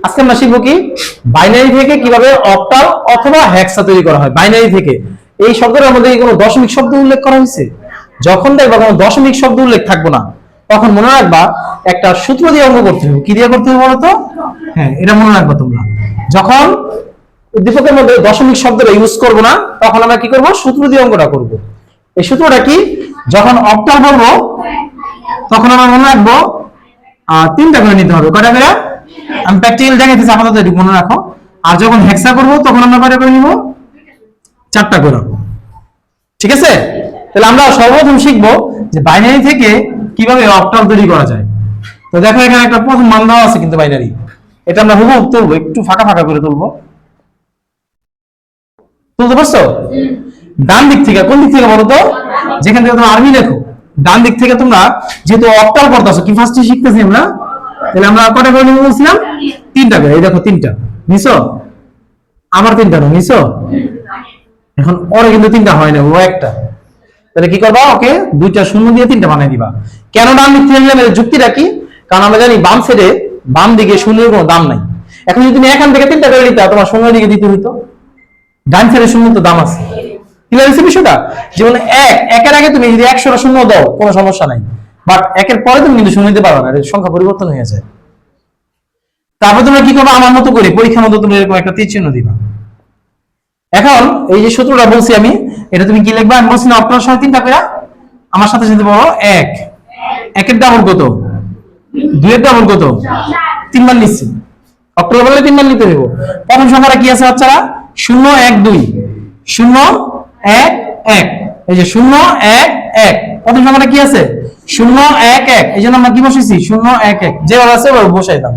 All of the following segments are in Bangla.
আজকে আমরা শিখবো কি বাইনারি থেকে কিভাবে অক্টাল অথবা হেক্সা তৈরি করা হয়। বাইনারি থেকে এই শব্দের মধ্যে কোনো দশমিক শব্দ উল্লেখ করা হয়েছে? যখন দেখবা কোনো দশমিক শব্দ উল্লেখ থাকবো না, তখন মনে রাখবা একটা সূত্র দিয়ে অঙ্ক করতে হবে। কি দিয়ে করতে হবে বলো তো? হ্যাঁ, এটা মনে রাখবা তোমরা। যখন উদ্দীপকের মধ্যে দশমিক শব্দটা ইউজ করবো না, তখন আমরা কি করব? সূত্র দিয়ে অঙ্কটা করব। এই সূত্রটা কি? যখন অক্টাল বলবো তখন আমরা মনে রাখবো তিনটা করে নিতে হবে। কয়টা করে? আমি প্র্যাকটিক্যাল দেখাইতেছি, আপাতত এটুকু মনে রাখো। আর যখন হেক্সা করব তখন আমরা কয়টা করে নিব? চারটা করে। ঠিক আছে? তাহলে আমরা সর্বপ্রথম শিখবো যে বাইনারি থেকে কিভাবে অক্টাল তৈরি করা যায়। তো দেখো এখানে একটা প্রথম মান দেওয়া আছে কিন্তু বাইনারি, এটা আমরা হুবহু তুলবো, একটু ফাঁকা ফাঁকা করে তুলবো। তুলতে পারছো? ডান দিক থেকে, কোন দিক থেকে বলো তো? যেখান থেকে তোমরা আরবি লেখো, ডান দিক থেকে তোমরা যেহেতু অক্টাল করতেছো, কি ফার্স্টে শিখতেছি আমরা, তাহলে আমরা কয়টা করে নিব বলছিলাম? তিনটা করে। এই দেখো তিনটা নিছো, আমার তিনটা নিছো। এখন ওরে কিন্তু তিনটা হয় না, ও একটা। তাহলে কি করবা? ওকে দুইটা শূন্য দিয়ে তিনটা বানিয়ে দিবা। কেন ডান দিক থেকে নিলাম? এর যুক্তিটা কি? কারণ আমরা জানি বাম সাইডে, বাম দিকে শূন্যের কোনো দাম নাই। এখন যদি তুমি এখান থেকে তিনটা করে নিতে, তোমার শূন্য দিকে দিতে হইতো। ডান সাইডে শূন্য তো দাম আছে। ক্লিয়ার হচ্ছে বিষয়টা? যেমন একের আগে তুমি যদি 100টা শূন্য দাও কোনো সমস্যা নাই, বাট একের পরে তুমি কিন্তু শূন্য দিতে পারবে না, এর সংখ্যা পরিবর্তন হয়ে যায়। তারপর তোমরা কি করবে? আমার মতো করে পরীক্ষার মতো তুমি এরকম একটা তীর চিহ্ন দিবা। এখন এই যে সূত্রটা বলছি আমি, এটা তুমি কি লিখবা? আমি বলছি না অক্টাল সহ তিনটা করে, আমার সাথে সাথে বলো এক। একের ডাবল কত? দুইয়ের ডাবল কত? 3 বার নিচ্ছি। অক্টাল বললে 3 বার নিতে দেবো। প্রথম সংখ্যাটা কি আছে বাচ্চারা? 0 1 2 0 1 1। এই যে 0 1 1, প্রথম সংখ্যাটা কি আছে? 0 1 1। এই জন্য আমরা কি বসেছি? 0 1 1 যেভাবে আছে ওভাবে বসাই দাও।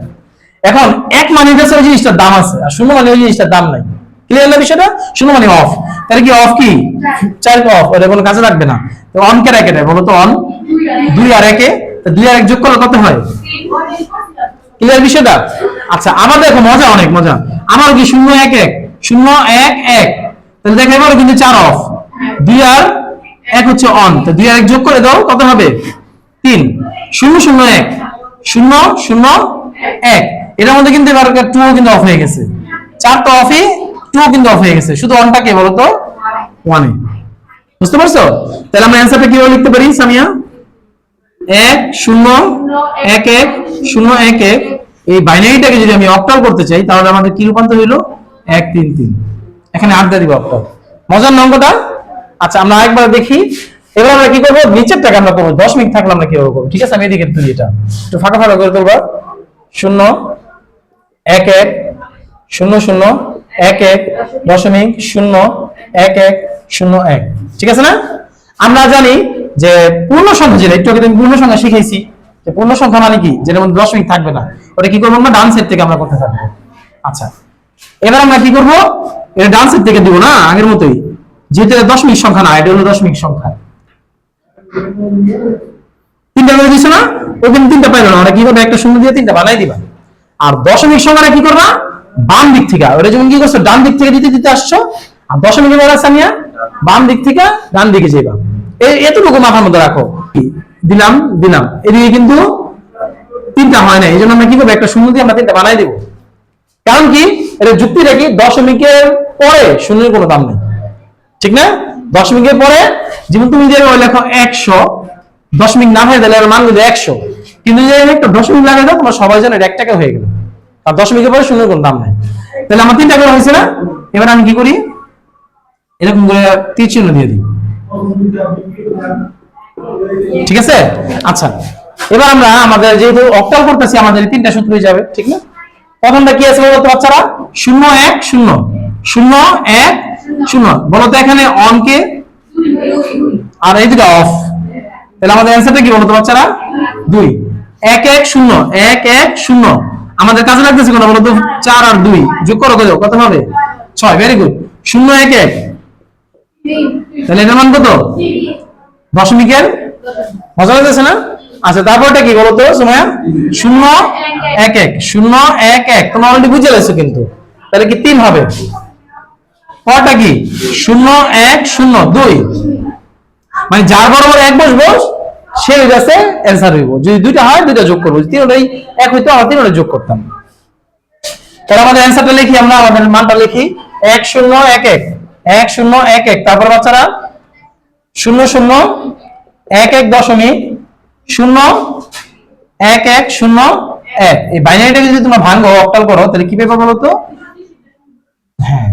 এখন এক মানে হচ্ছে ওই জিনিসটার দাম আছে, আর 0 মানে ওই জিনিসটার দাম নাই। ক্লিয়ার না বিষয়টা? 0 মানে অফ। তাহলে কি অফ কি? 4 অফ, এটা কোনো কাজে লাগবে না। তো অন কে রাখে বলো তো? অন 2 আর 1 এ, তো 2 আর 1 যোগ করলে কত হয়? ক্লিয়ার বিষয়টা? আচ্ছা, আবার দেখো মজা, অনেক মজা। আমার কি 0 1 1 0 1 1, তাহলে দেখো এবারও কিন্তু 4 অফ, 2 আর 1 হচ্ছে অন, তো 2 আর 1 যোগ করে দাও, কত হবে? 3। 0 0 1 0 0 1, এর মধ্যে কিন্তু এবার 2 কিন্তু অফ হয়ে গেছে। 4 তো অফই, 2 কিন্তু অফ হয়ে গেছে, শুধু অনটা কে বলো তো? 1 এ। বুঝতে পারছো? তাহলে আমরা অ্যানসারটা কিভাবে লিখতে পারি সামিয়া? 1 0 1 1 0 1 1। এই বাইনারিটাকে যদি আমি অক্টাল করতে চাই, তাহলে আমাদের কি রূপান্তর হইলো? 1 3 3। এখানে 8 দিয়ে দিব অক্টাল। মজার অঙ্কটা? আচ্ছা, আমরা আরেকবার দেখি। এবার আমরা কি করব? নিচেরটাকে আমরা করব, দশমিক থাকলে আমরা কিভাবে করব? ঠিক আছে, আমি এদিকে তুলি, এটা একটু ফাঁকা ফাঁকা করে তুলব। 0 1 1 0 0 1 1 দশমিক 0 1 1 0 1। ঠিক আছে না? আমরা জানি যে পূর্ণ সংখ্যা, যেটা একটু আগে আমি পূর্ণ সংখ্যা শিখাইছি, যে পূর্ণ সংখ্যা মানে কি? যেটার মধ্যে দশমিক থাকবে না, ওটা কি করবো আমরা? ডান সাইড থেকে আমরা করতে থাকবো। আচ্ছা, এবার আমরা কি করব? এটা ডান সাইড থেকে দিব না, আগের মতোই, যেহেতু এটা দশমিক সংখ্যা না, এটা হলো দশমিক সংখ্যা। তিনটা করে দিছো না? ওখানে তিনটা পাইলো না, ওরা কি করবে? একটা শূন্য দিয়ে তিনটা বানাই দিবা। আর দশমিক সংখ্যাটা কি করবা? বাম দিক থেকে, ওরা যেমন কি করছো ডান দিক থেকে দিতে দিতে আসছো, আর দশমিক এবার আছে আমি বাম দিক থেকে ডান দিকে যাইবা। এতটুকু মাথার মধ্যে রাখো। দিলাম দিলাম, এদিকে কিন্তু তিনটা হয় না, এই জন্য আমরা কি করবো? একটা শূন্য দিয়ে আমরা তিনটা বানাই দিব। কারণ কি? এটা যুক্তিটা কি? দশমিকের পরে শূন্যের কোনো দাম নেই, ঠিক না? দশমিকের পরে যেমন তুমি যে ওই লেখো 100, দশমিক না হয়ে তাহলে মান দিলে 100, কিন্তু যে একটা দশমিক লাগাই দাও, তোমরা সবাই জানো 1 টাকা হয়ে গেল, আর দশমিকের পরে শূন্যের কোনো দাম নেই। তাহলে আমার 3টা করে হয়েছে না? এবার আমি কি করি? এরকম করে তীর চিহ্ন দিয়ে দিই। ঠিক আছে? আচ্ছা, এবার আমরা আমাদের যেহেতু অক্টাল করতেছি, আমাদের 3টা সূত্রই যাবে, ঠিক না? প্রথমটা কি আছে বলতো বাচ্চারা? 0 1 0 0 1 0। বলতো এখানে অন কে আর এই দুটো অফ, তাহলে আমাদের অ্যানসারটা কি বলতো বাচ্চারা? 2 1 1 0 1 1 0। আমাদের কাজে লাগতেছে কোন বলতো? 4 আর 2 যোগ করো, কত হবে? 6। Very good. 0 1 1, তাহলে এটার মান কত? দশমিকের। মজা লাগতেছে না? আচ্ছা, তারপরটা কি বলতো সুমাইয়া? 0 1 1 0 1 1। তোমরা অলরেডি বুঝে গেছো কিন্তু, তাহলে কি 3 হবে? পরটা কি? 0 1 0 2, মানে যার বরাবর 1 বসবো সে কাছে অ্যানসার হইব। যদি দুইটা হয় দুইটা যোগ করবো, তিনটাই এক হইতো আর তিনটা যোগ করতাম। তাহলে আমাদের অ্যানসারটা লিখি, আমরা আমাদের মানটা লিখি 1011 1011, তারপর বাচ্চারা 0011.01101। এই বাইনারিটাকে যদি তোমরা ভাঙো অক্টাল করো তাহলে কি পেপার বলো তো? হ্যাঁ,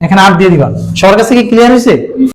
এখানে 8 দিয়ে দিবা। সবার কাছে কি ক্লিয়ার হয়েছে?